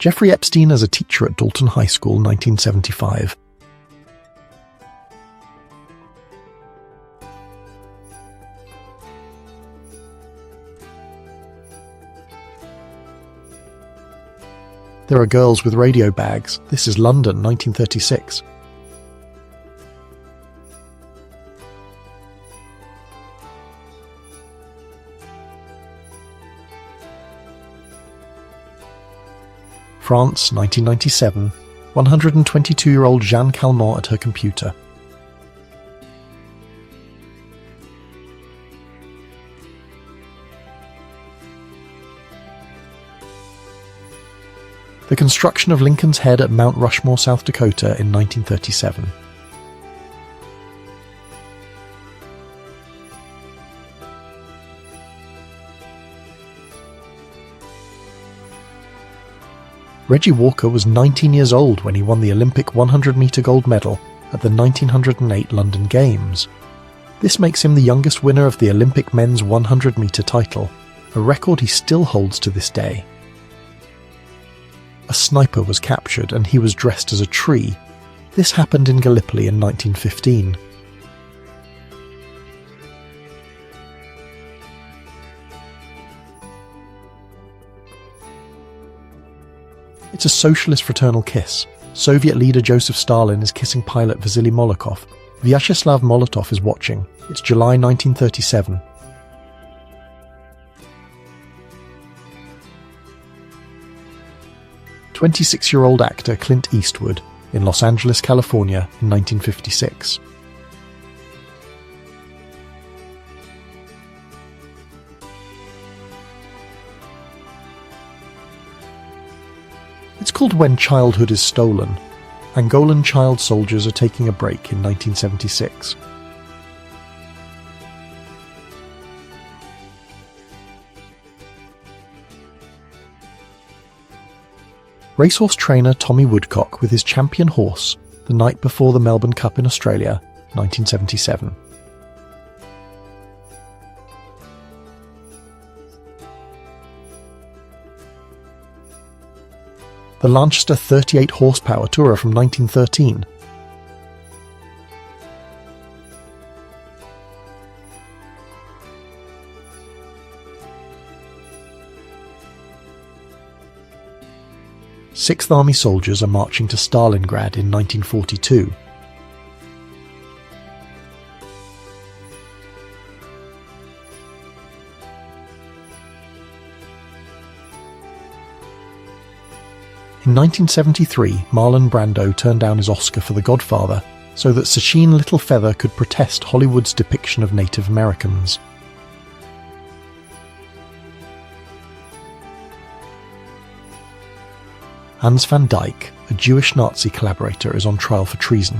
Jeffrey Epstein as a teacher at Dalton High School, 1975. There are girls with radio bags. This is London, 1936. France, 1997. 122-year-old Jeanne Calment at her computer. The construction of Lincoln's Head at Mount Rushmore, South Dakota in 1937. Reggie Walker was 19 years old when he won the Olympic 100-metre gold medal at the 1908 London Games. This makes him the youngest winner of the Olympic men's 100-metre title, a record he still holds to this day. A sniper was captured and he was dressed as a tree. This happened in Gallipoli in 1915. It's a socialist fraternal kiss. Soviet leader Joseph Stalin is kissing pilot Vasily Molotov. Vyacheslav Molotov is watching. It's July 1937. "26-year-old actor Clint Eastwood in Los Angeles, California in 1956. It's called When Childhood is Stolen. Angolan child soldiers are taking a break in 1976. Racehorse trainer Tommy Woodcock with his champion horse the night before the Melbourne Cup in Australia, 1977. The Lanchester 38 horsepower tourer from 1913. Sixth Army soldiers are marching to Stalingrad in 1942. In 1973, Marlon Brando turned down his Oscar for The Godfather so that Sacheen Littlefeather could protest Hollywood's depiction of Native Americans. Hans van Dyck, a Jewish Nazi collaborator, is on trial for treason.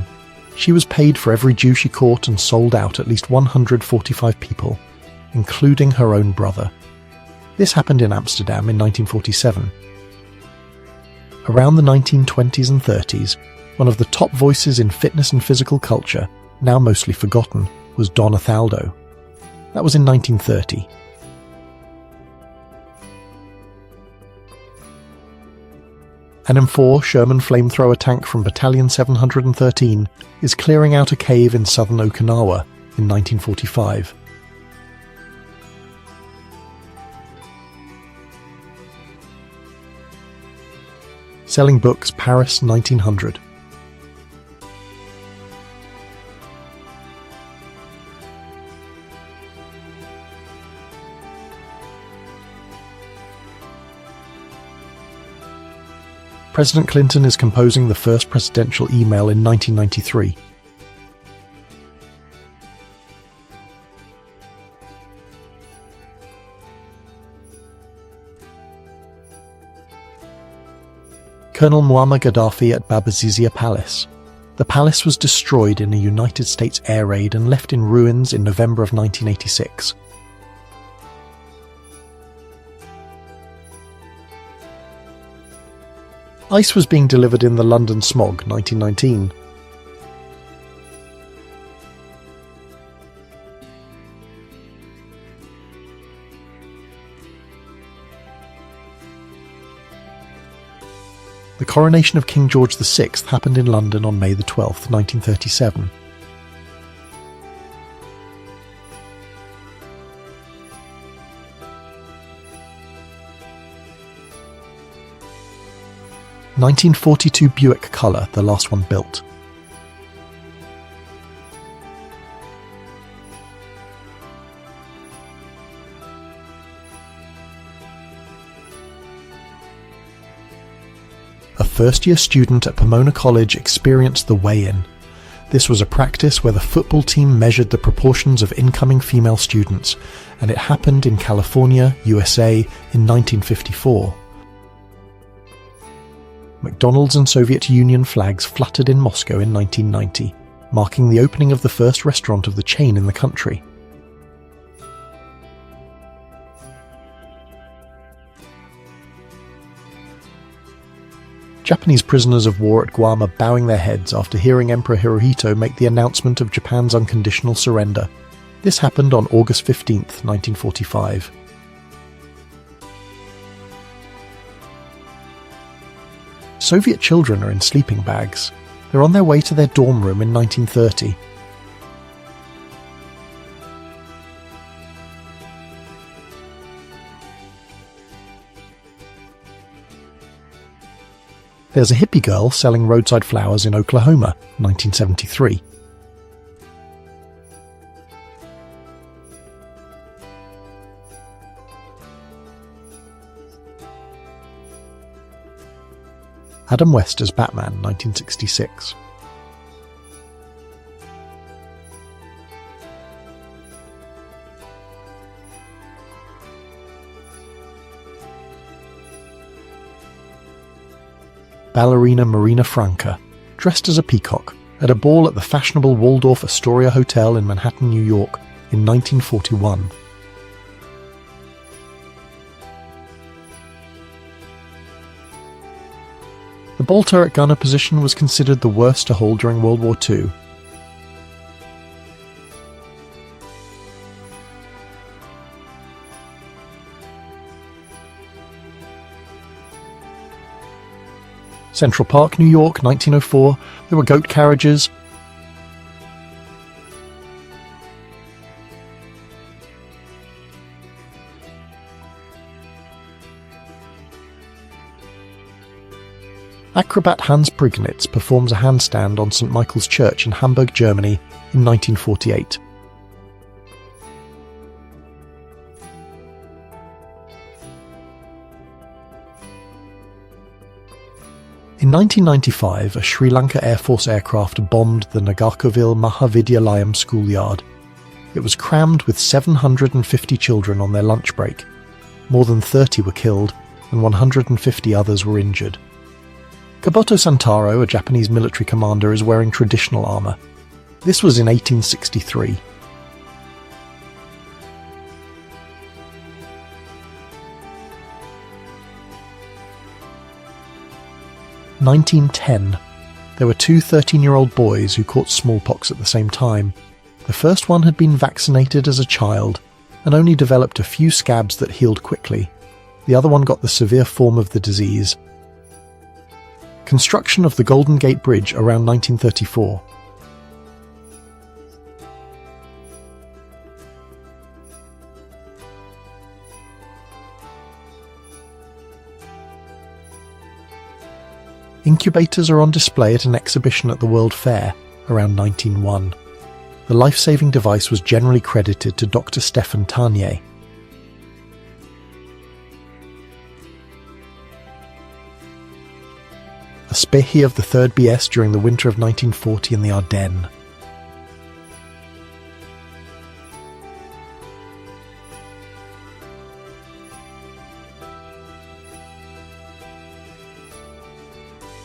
She was paid for every Jew she caught and sold out at least 145 people, including her own brother. This happened in Amsterdam in 1947. Around the 1920s and 30s, one of the top voices in fitness and physical culture, now mostly forgotten, was Don Othaldo. That was in 1930. An M4 Sherman flamethrower tank from Battalion 713 is clearing out a cave in southern Okinawa in 1945. Selling books, Paris, 1900. President Clinton is composing the first presidential email in 1993. Colonel Muammar Gaddafi at Babazizia Palace. The palace was destroyed in a United States air raid and left in ruins in November of 1986. Ice was being delivered in the London smog, 1919. The coronation of King George VI happened in London on May 12, 1937. (1942) Buick Colour, the last one built. A first-year student at Pomona College experienced the weigh-in. This was a practice where the football team measured the proportions of incoming female students, and it happened in California, USA, in 1954. McDonald's and Soviet Union flags fluttered in Moscow in 1990, marking the opening of the first restaurant of the chain in the country. Japanese prisoners of war at Guam are bowing their heads after hearing Emperor Hirohito make the announcement of Japan's unconditional surrender. This happened on August 15, 1945. Soviet children are in sleeping bags. They're on their way to their dorm room in 1930. There's a hippie girl selling roadside flowers in Oklahoma, 1973. Adam West as Batman, 1966. Ballerina Marina Franca, dressed as a peacock, at a ball at the fashionable Waldorf Astoria Hotel in Manhattan, New York, in 1941. The ball turret gunner position was considered the worst to hold during World War II. Central Park, New York, 1904. There were goat carriages. Acrobat Hans Prignitz performs a handstand on St. Michael's Church in Hamburg, Germany in 1948. In 1995, a Sri Lanka Air Force aircraft bombed the Nagarkovil Mahavidyalayam schoolyard. It was crammed with 750 children on their lunch break. More than 30 were killed, and 150 others were injured. Kabuto Santaro, a Japanese military commander, is wearing traditional armor. This was in 1863. In 1910, there were two 13-year-old boys who caught smallpox at the same time. The first one had been vaccinated as a child and only developed a few scabs that healed quickly. The other one got the severe form of the disease. Construction of the Golden Gate Bridge around 1934. Incubators are on display at an exhibition at the World Fair around 1901. The life-saving device was generally credited to Dr. Stefan Tarnier. A Spehi of the 3rd BS during the winter of 1940 in the Ardennes.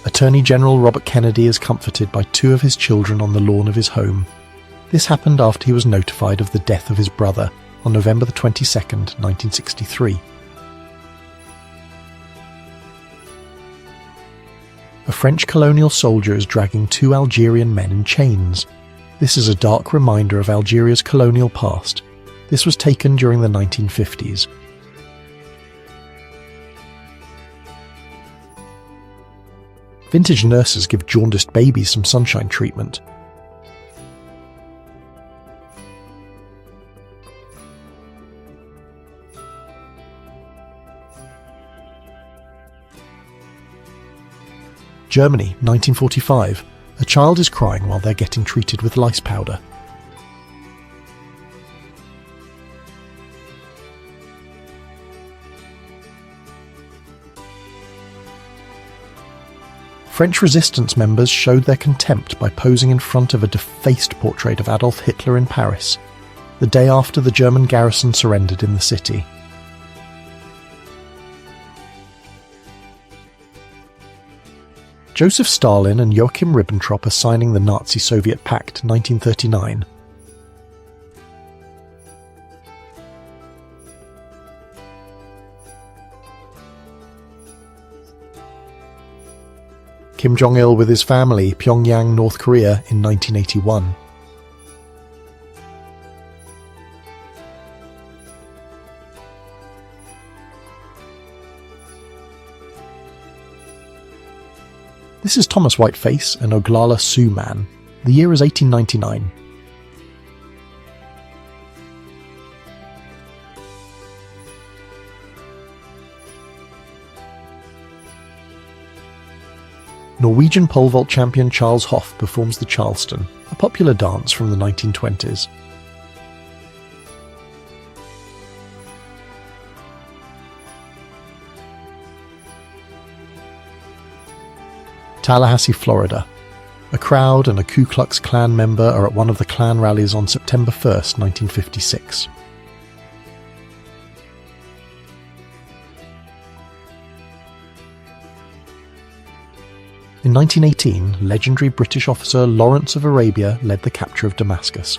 Attorney General Robert Kennedy is comforted by two of his children on the lawn of his home. This happened after he was notified of the death of his brother on November 22, 1963. A French colonial soldier is dragging two Algerian men in chains. This is a dark reminder of Algeria's colonial past. This was taken during the 1950s. Vintage nurses give jaundiced babies some sunshine treatment. Germany, 1945. A child is crying while they're getting treated with lice powder. French resistance members showed their contempt by posing in front of a defaced portrait of Adolf Hitler in Paris, the day after the German garrison surrendered in the city. Joseph Stalin and Joachim Ribbentrop are signing the Nazi-Soviet Pact, 1939. Kim Jong-il with his family, Pyongyang, North Korea, in 1981. This is Thomas Whiteface and Oglala Sioux Man. The year is 1899. Norwegian pole vault champion Charles Hoff performs the Charleston, a popular dance from the 1920s. Tallahassee, Florida. A crowd and a Ku Klux Klan member are at one of the Klan rallies on September 1st, 1956. In 1918, legendary British officer Lawrence of Arabia led the capture of Damascus.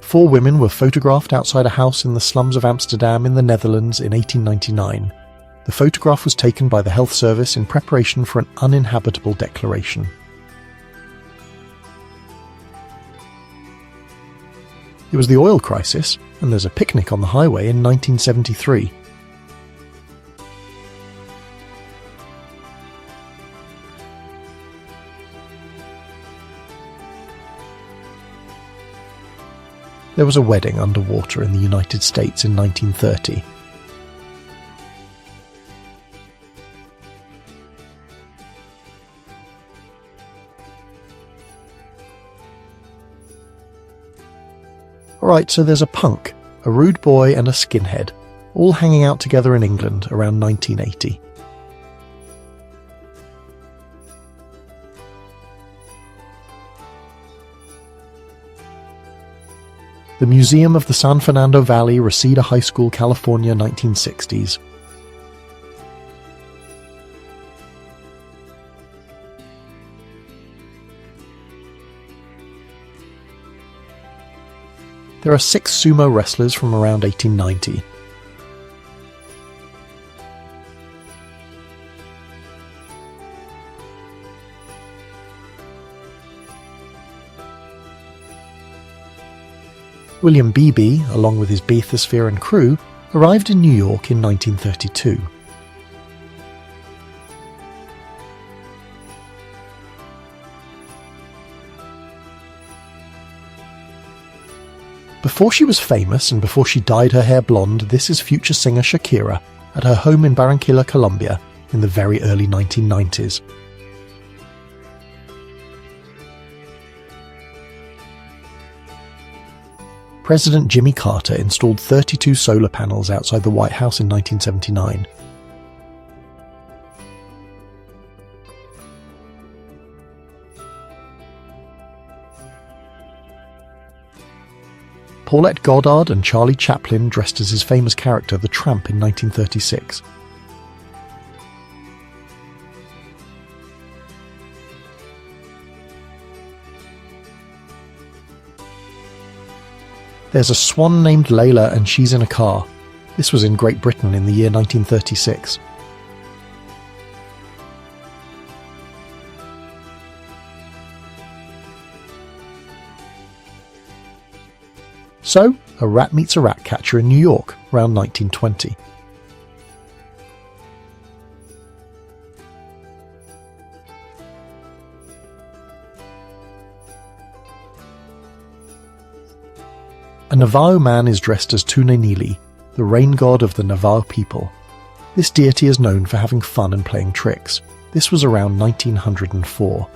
Four women were photographed outside a house in the slums of Amsterdam in the Netherlands in 1899. The photograph was taken by the health service in preparation for an uninhabitable declaration. It was the oil crisis, and there's a picnic on the highway in 1973. There was a wedding underwater in the United States in 1930. Alright, so there's a punk, a rude boy and a skinhead, all hanging out together in England around 1980. The Museum of the San Fernando Valley, Reseda High School, California, 1960s. There are 6 sumo wrestlers from around 1890. William Beebe, along with his bathysphere and crew, arrived in New York in 1932. Before she was famous and before she dyed her hair blonde, this is future singer Shakira at her home in Barranquilla, Colombia, in the very early 1990s. President Jimmy Carter installed 32 solar panels outside the White House in 1979. Paulette Goddard and Charlie Chaplin dressed as his famous character the Tramp in 1936. There's a swan named Layla and she's in a car. This was in Great Britain in the year 1936. So, a rat meets a rat catcher in New York, around 1920. A Navajo man is dressed as Tunenili, the rain god of the Navajo people. This deity is known for having fun and playing tricks. This was around 1904.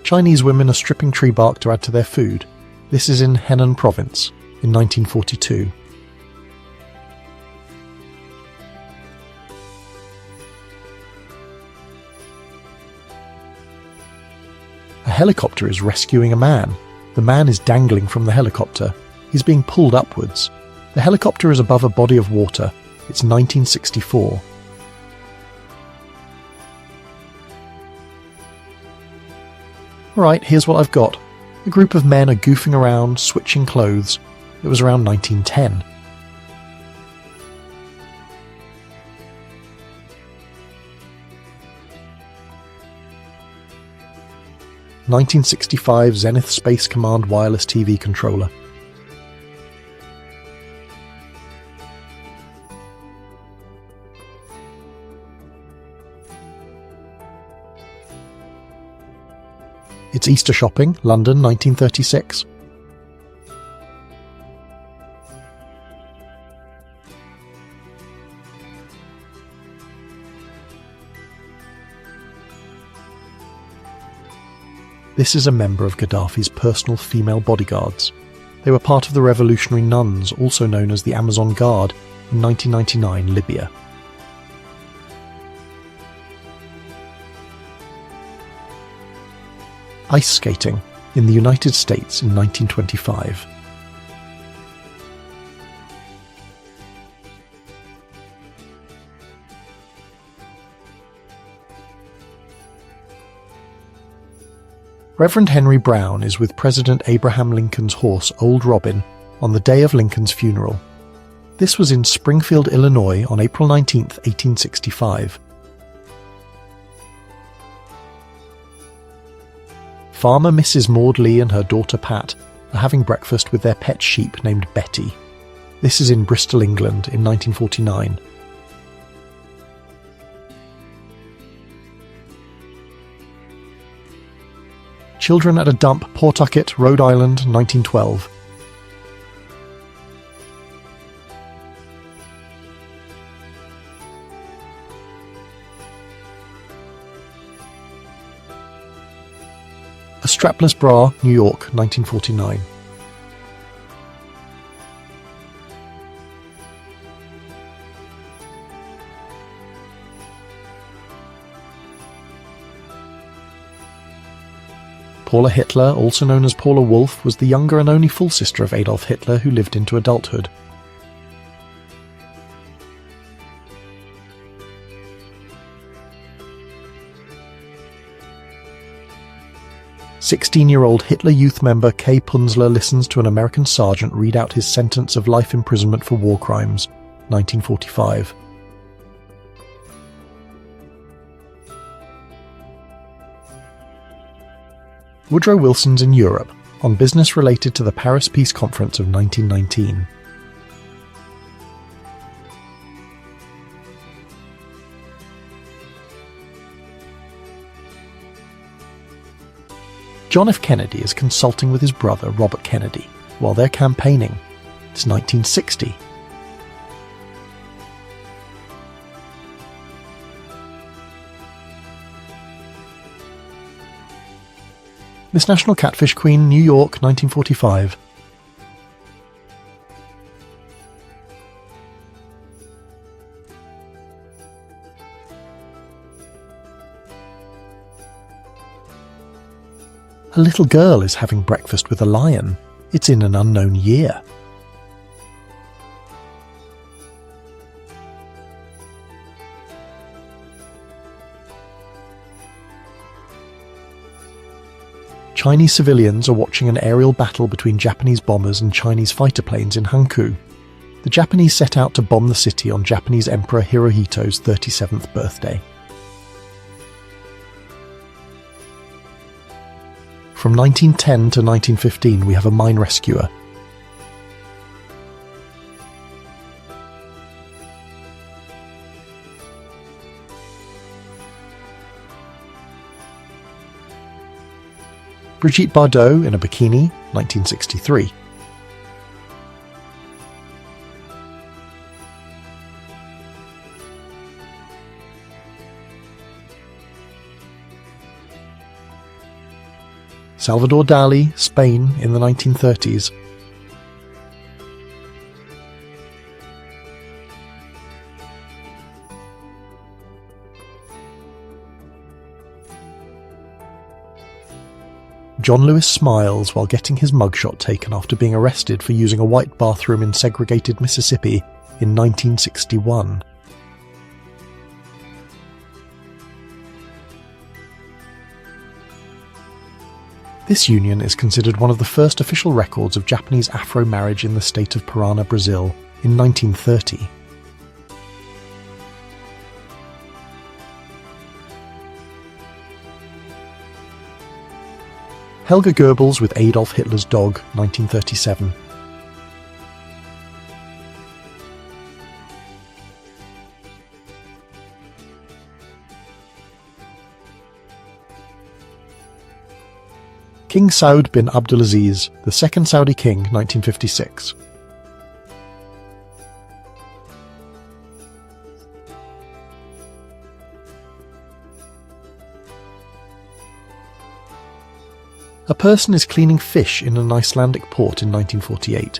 Chinese women are stripping tree bark to add to their food. This is in Henan province, in 1942. A helicopter is rescuing a man. The man is dangling from the helicopter. He's being pulled upwards. The helicopter is above a body of water. It's 1964. Alright, here's what I've got. A group of men are goofing around, switching clothes. It was around 1910. (1965) Zenith Space Command wireless TV controller. It's Easter shopping, London, 1936. This is a member of Gaddafi's personal female bodyguards. They were part of the revolutionary nuns, also known as the Amazon Guard, in 1999 Libya. Ice skating in the United States in 1925. Reverend Henry Brown is with President Abraham Lincoln's horse Old Robin on the day of Lincoln's funeral. This was in Springfield, Illinois on April 19, 1865. Farmer Mrs. Maud Lee and her daughter Pat are having breakfast with their pet sheep named Betty. This is in Bristol, England in 1949. Children at a dump, Pawtucket, Rhode Island, 1912. A strapless bra, New York, 1949. Paula Hitler, also known as Paula Wolf, was the younger and only full sister of Adolf Hitler who lived into adulthood. "16-year-old Hitler Youth member Kay Punzler listens to an American sergeant read out his sentence of life imprisonment for war crimes, 1945. Woodrow Wilson's in Europe, on business related to the Paris Peace Conference of 1919. John F. Kennedy is consulting with his brother Robert Kennedy while they're campaigning. It's 1960. Miss National Catfish Queen, New York, 1945. A little girl is having breakfast with a lion. It's in an unknown year. Chinese civilians are watching an aerial battle between Japanese bombers and Chinese fighter planes in Hankou. The Japanese set out to bomb the city on Japanese Emperor Hirohito's 37th birthday. From 1910 to 1915 we have a mine rescuer. Brigitte Bardot in a bikini, 1963. Salvador Dali, Spain in the 1930s. John Lewis smiles while getting his mugshot taken after being arrested for using a white bathroom in segregated Mississippi in 1961. This union is considered one of the first official records of Japanese Afro marriage in the state of Parana, Brazil, in 1930. Helga Goebbels with Adolf Hitler's dog, 1937. King Saud bin Abdulaziz, the second Saudi king, 1956. A person is cleaning fish in an Icelandic port in 1948.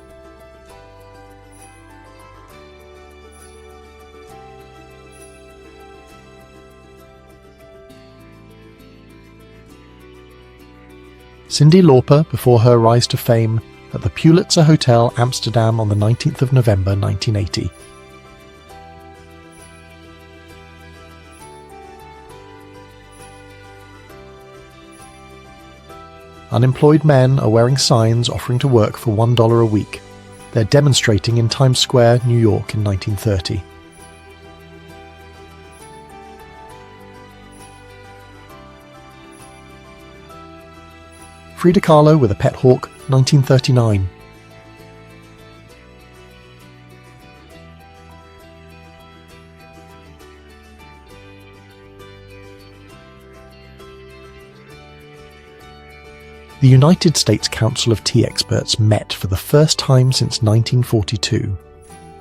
Cyndi Lauper before her rise to fame at the Pulitzer Hotel, Amsterdam on the 19th of November 1980. Unemployed men are wearing signs offering to work for $1 a week. They're demonstrating in Times Square, New York in 1930. Frida Kahlo with a pet hawk, 1939. The United States Council of Tea Experts met for the first time since 1942.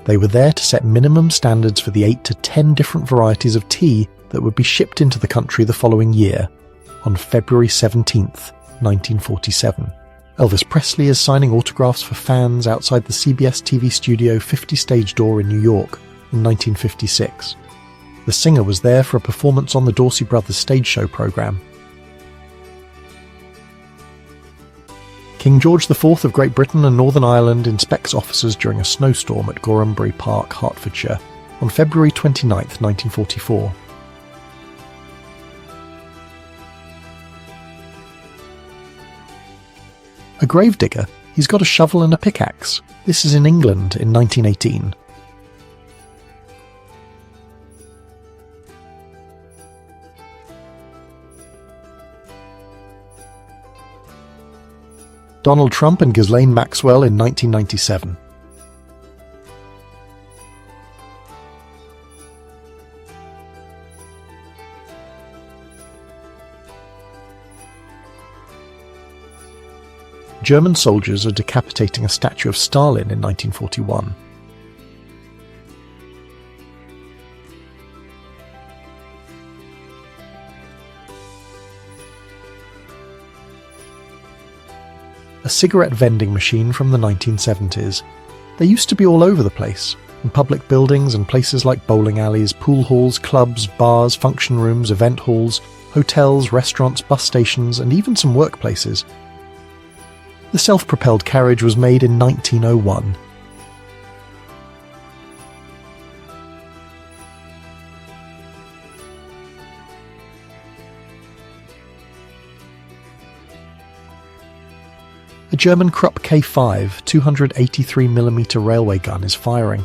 They were there to set minimum standards for the 8 to 10 different varieties of tea that would be shipped into the country the following year, on February 17th, 1947. Elvis Presley is signing autographs for fans outside the CBS TV studio 50 stage door in New York in 1956. The singer was there for a performance on the Dorsey Brothers stage show program. King George IV of Great Britain and Northern Ireland inspects officers during a snowstorm at Gorhambury Park, Hertfordshire, on February 29, 1944. A gravedigger? He's got a shovel and a pickaxe. This is in England in 1918. Donald Trump and Ghislaine Maxwell in 1997. German soldiers are decapitating a statue of Stalin in 1941. A cigarette vending machine from the 1970s. They used to be all over the place, in public buildings and places like bowling alleys, pool halls, clubs, bars, function rooms, event halls, hotels, restaurants, bus stations, and even some workplaces. The self-propelled carriage was made in 1901. A German Krupp K5 283mm railway gun is firing.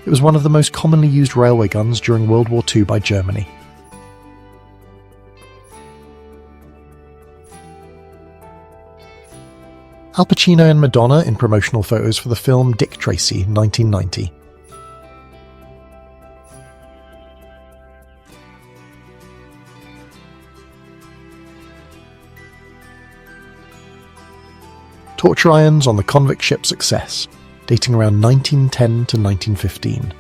It was one of the most commonly used railway guns during World War II by Germany. Al Pacino and Madonna in promotional photos for the film Dick Tracy, 1990. Torture irons on the convict ship Success, dating around 1910 to 1915.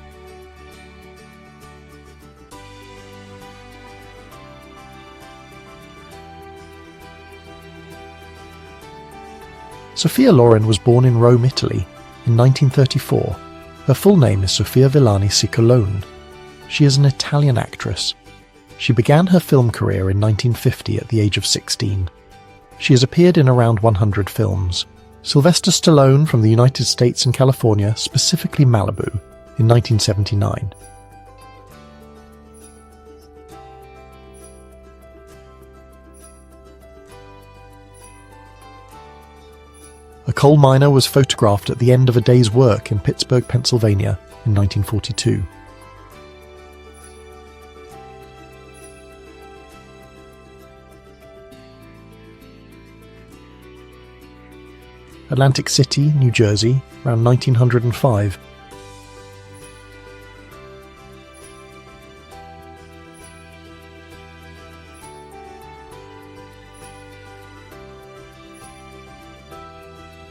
Sophia Loren was born in Rome, Italy, in 1934. Her full name is Sofia Villani Ciccolone. She is an Italian actress. She began her film career in 1950 at the age of 16. She has appeared in around 100 films. Sylvester Stallone from the United States and California, specifically Malibu, in 1979. A coal miner was photographed at the end of a day's work in Pittsburgh, Pennsylvania, in 1942. Atlantic City, New Jersey, around 1905.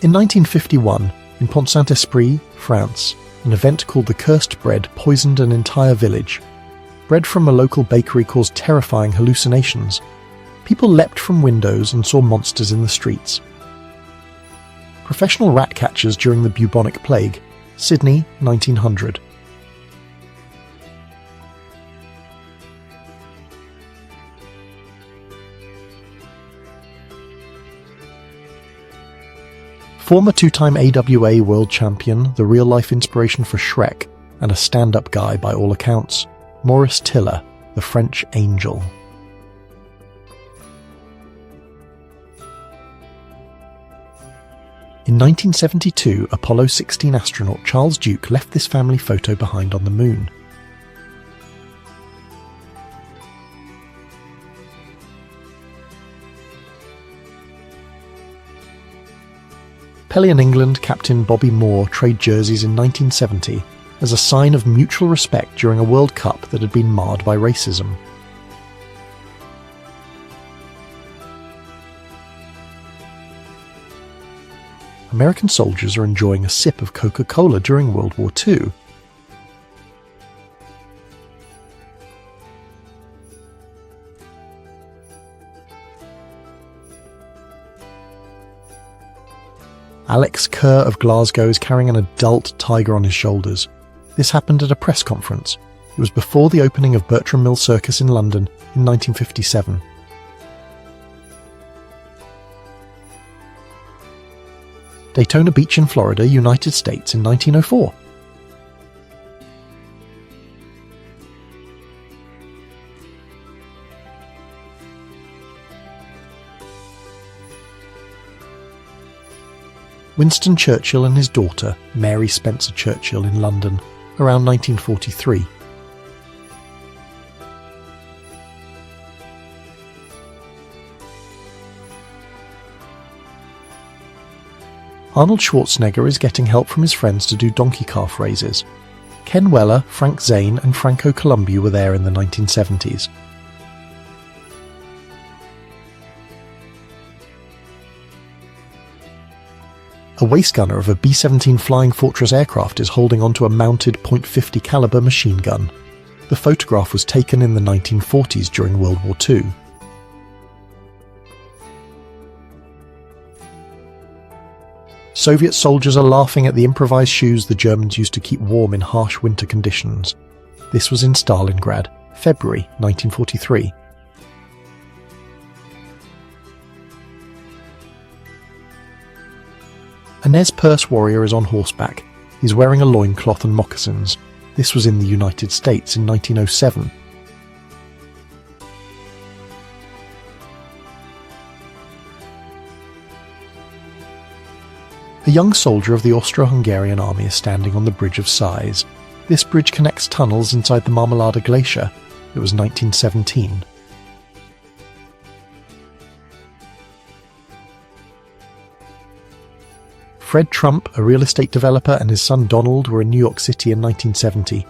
In 1951, in Pont-Saint-Esprit, France, an event called the Cursed Bread poisoned an entire village. Bread from a local bakery caused terrifying hallucinations. People leapt from windows and saw monsters in the streets. Professional rat catchers during the bubonic plague, Sydney, 1900. Former two-time AWA world champion, the real-life inspiration for Shrek, and a stand-up guy by all accounts, Maurice Tiller, the French Angel. In 1972, Apollo 16 astronaut Charles Duke left this family photo behind on the Moon. Pelion England captain Bobby Moore trade jerseys in 1970 as a sign of mutual respect during a World Cup that had been marred by racism. American soldiers are enjoying a sip of Coca-Cola during World War II. Alex Kerr of Glasgow is carrying an adult tiger on his shoulders. This happened at a press conference. It was before the opening of Bertram Mill Circus in London in 1957. Daytona Beach in Florida, United States in 1904. Winston Churchill and his daughter, Mary Spencer Churchill, in London, around 1943. Arnold Schwarzenegger is getting help from his friends to do donkey calf raises. Ken Weller, Frank Zane and Franco Columbu were there in the 1970s. A waist gunner of a B-17 Flying Fortress aircraft is holding onto a mounted .50 caliber machine gun. The photograph was taken in the 1940s during World War II. Soviet soldiers are laughing at the improvised shoes the Germans used to keep warm in harsh winter conditions. This was in Stalingrad, February 1943. A Nez Perce warrior is on horseback. He's wearing a loincloth and moccasins. This was in the United States in 1907. A young soldier of the Austro-Hungarian army is standing on the Bridge of Sighs. This bridge connects tunnels inside the Marmolada Glacier. It was 1917. Fred Trump, a real estate developer, and his son Donald were in New York City in 1970.